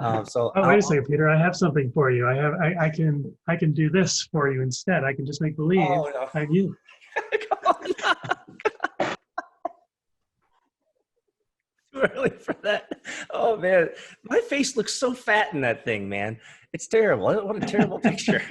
So Oh, wait a second, Peter. I have something for you. I can do this for you instead. I can just make believe oh no, I'm you. come on, too early for that. Oh man, my face looks so fat in that thing, man. It's terrible. What a terrible picture.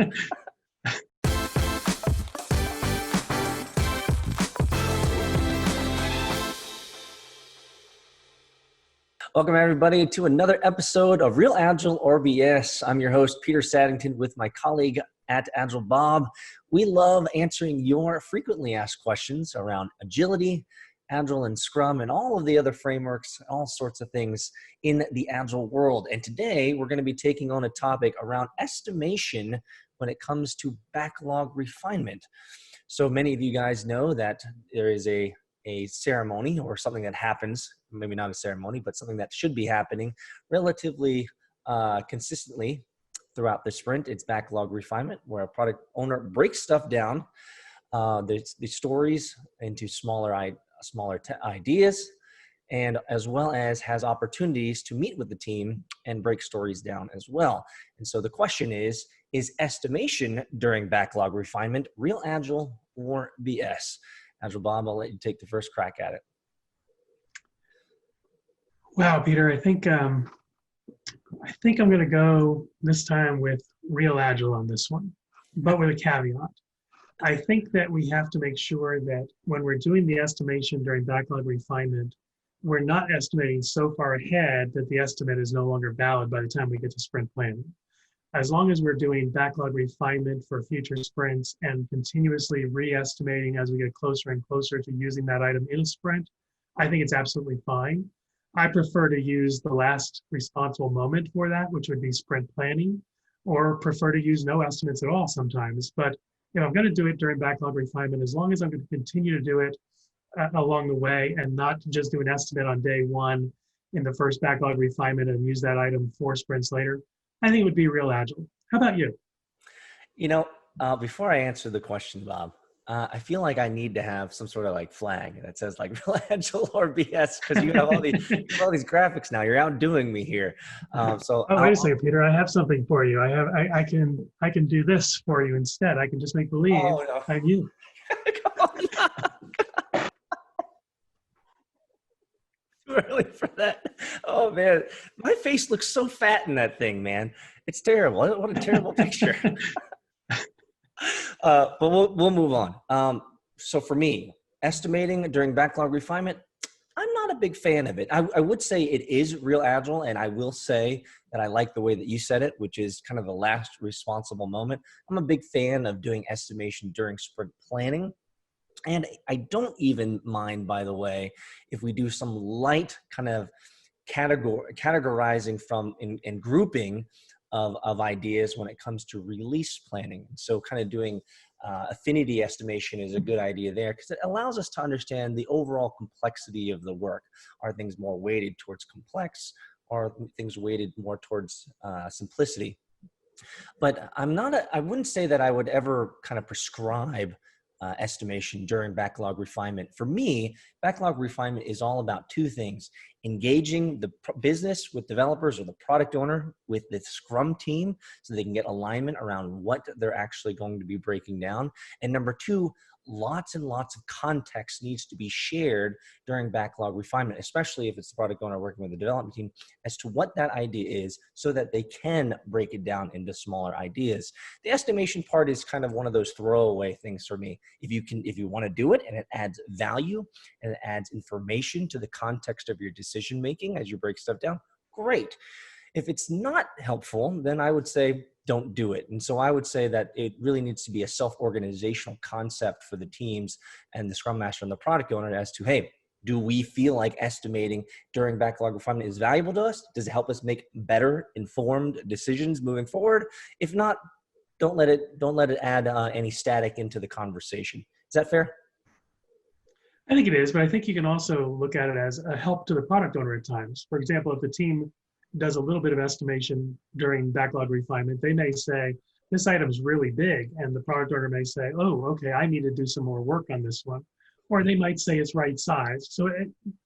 Welcome, everybody, to another episode of Real Agile or BS. I'm your host, Peter Saddington, with my colleague at Agile Bob. We love answering your frequently asked questions around agility, Agile and Scrum, and all of the other frameworks, all sorts of things in the Agile world. And today, we're going to be taking on a topic around estimation when it comes to backlog refinement. So many of you guys know that there is a ceremony or something that happens, maybe not a ceremony, but something that should be happening relatively consistently throughout the sprint. It's backlog refinement, where a product owner breaks stuff down, the stories into smaller ideas, and as well as has opportunities to meet with the team and break stories down as well. And so the question is estimation during backlog refinement real Agile or BS? Agile Bob, I'll let you take the first crack at it. Wow, Peter. I think I'm going to go this time with Real Agile on this one, but with a caveat. I think that we have to make sure that when we're doing the estimation during backlog refinement, we're not estimating so far ahead that the estimate is no longer valid by the time we get to sprint planning. As long as we're doing backlog refinement for future sprints and continuously re-estimating as we get closer and closer to using that item in a sprint, I think it's absolutely fine. I prefer to use the last responsible moment for that, which would be sprint planning, or prefer to use no estimates at all sometimes. But I'm going to do it during backlog refinement, as long as I'm going to continue to do it along the way and not just do an estimate on day one in the first backlog refinement and use that item 4 sprints later, I think it would be Real Agile. How about you? Before I answer the question, Bob, I feel like I need to have some sort of like flag that says like Real Agile or BS, because you have all these graphics now. You're outdoing me here. Oh, wait a second, Peter. I have something for you. I can do this for you instead. I can just make believe no. I'm you. Come on. Too early for that. Oh man, my face looks so fat in that thing, man. It's terrible. What a terrible picture. But we'll move on. So for me, estimating during backlog refinement, I'm not a big fan of it. I would say it is Real Agile, and I will say that I like the way that you said it, which is kind of the last responsible moment. I'm a big fan of doing estimation during sprint planning. And I don't even mind, by the way, if we do some light kind of categorizing from and grouping of ideas when it comes to release planning. So kind of doing affinity estimation is a good idea there, because it allows us to understand the overall complexity of the work. Are things more weighted towards complex, or are things weighted more towards simplicity? But I wouldn't say that I would ever kind of prescribe estimation during backlog refinement. For me, backlog refinement is all about 2 things: engaging the business with developers or the product owner with the Scrum team so they can get alignment around what they're actually going to be breaking down. And number 2, lots and lots of context needs to be shared during backlog refinement, especially if it's the product owner working with the development team, as to what that idea is so that they can break it down into smaller ideas. The estimation part is kind of one of those throwaway things for me. If you want to do it and it adds value and it adds information to the context of your decision making as you break stuff down, great. If it's not helpful, then I would say don't do it. And so I would say that it really needs to be a self-organizational concept for the teams and the Scrum Master and the product owner as to, hey, do we feel like estimating during backlog refinement is valuable to us? Does it help us make better informed decisions moving forward? If not, don't let it add any static into the conversation. Is that fair? I think it is, but I think you can also look at it as a help to the product owner at times. For example, if the team does a little bit of estimation during backlog refinement, they may say, this item's really big, and the product owner may say, oh, okay, I need to do some more work on this one. Or they might say it's right size. So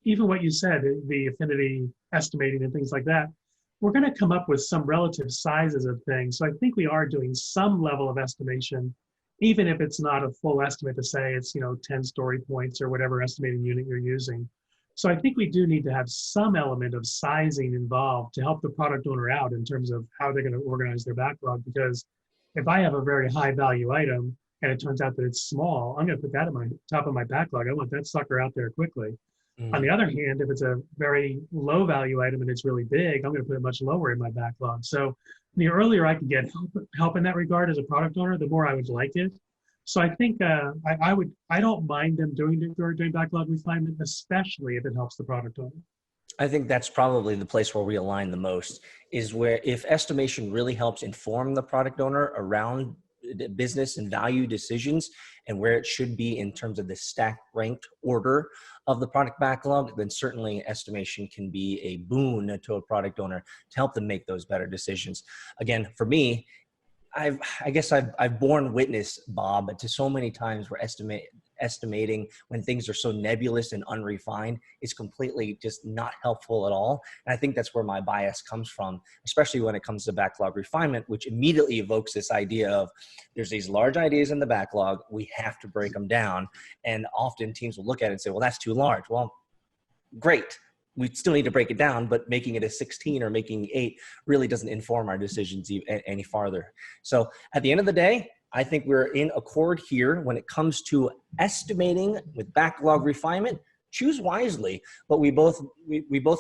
even what you said, the affinity estimating and things like that, we're going to come up with some relative sizes of things. So I think we are doing some level of estimation, even if it's not a full estimate to say it's, 10 story points or whatever estimating unit you're using. So I think we do need to have some element of sizing involved to help the product owner out in terms of how they're going to organize their backlog. Because if I have a very high value item and it turns out that it's small, I'm going to put that at my top of my backlog. I want that sucker out there quickly. On the other hand, if it's a very low value item and it's really big, I'm going to put it much lower in my backlog. So the earlier I can get help in that regard as a product owner, the more I would like it. So I think I don't mind them doing backlog refinement, especially if it helps the product owner. I think that's probably the place where we align the most, is where if estimation really helps inform the product owner around the business and value decisions and where it should be in terms of the stack ranked order of the product backlog, then certainly estimation can be a boon to a product owner to help them make those better decisions. Again, for me, I guess I've borne witness, Bob, to so many times where estimating when things are so nebulous and unrefined is completely just not helpful at all. And I think that's where my bias comes from, especially when it comes to backlog refinement, which immediately evokes this idea of there's these large ideas in the backlog, we have to break them down. And often teams will look at it and say, well, that's too large. Well, great. We still need to break it down, but making it a 16 or making 8 really doesn't inform our decisions any farther. So at the end of the day, I think we're in accord here when it comes to estimating with backlog refinement. Choose wisely, but we both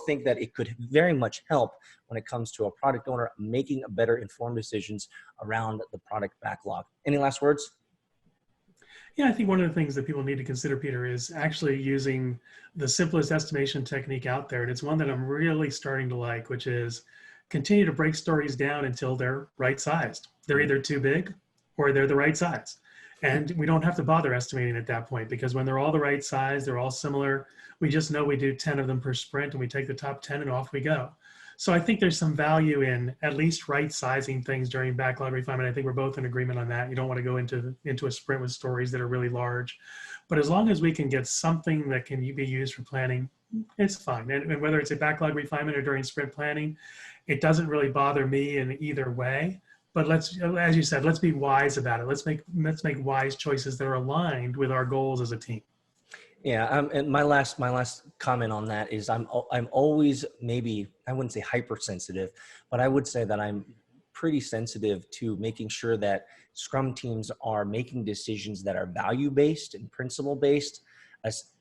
think that it could very much help when it comes to a product owner making a better informed decisions around the product backlog. Any last words? Yeah, I think one of the things that people need to consider, Peter, is actually using the simplest estimation technique out there. And it's one that I'm really starting to like, which is continue to break stories down until they're right sized. They're either too big or they're the right size. And we don't have to bother estimating at that point, because when they're all the right size, they're all similar. We just know we do 10 of them per sprint and we take the top 10 and off we go. So I think there's some value in at least right sizing things during backlog refinement. I think we're both in agreement on that. You don't want to go into a sprint with stories that are really large, but as long as we can get something that can be used for planning, it's fine. And whether it's a backlog refinement or during sprint planning, it doesn't really bother me in either way. But let's, as you said, let's be wise about it. Let's make wise choices that are aligned with our goals as a team. Yeah, and my last comment on that is I'm always, maybe I wouldn't say hypersensitive, but I would say that I'm pretty sensitive to making sure that Scrum teams are making decisions that are value-based and principle-based,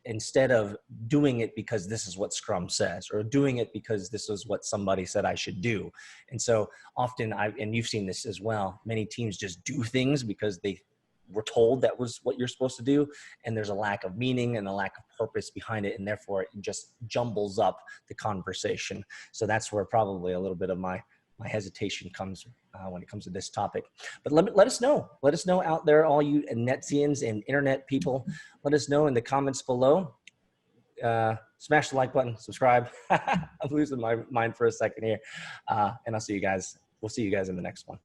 instead of doing it because this is what Scrum says, or doing it because this is what somebody said I should do. And so often, and you've seen this as well, many teams just do things because they were told that was what you're supposed to do, and there's a lack of meaning and a lack of purpose behind it, and therefore it just jumbles up the conversation. So that's where probably a little bit of my hesitation comes when it comes to this topic. But let us know. Let us know out there, all you Netsians and internet people. Let us know in the comments below. Smash the like button, subscribe. I'm losing my mind for a second here. And I'll see you guys. We'll see you guys in the next one.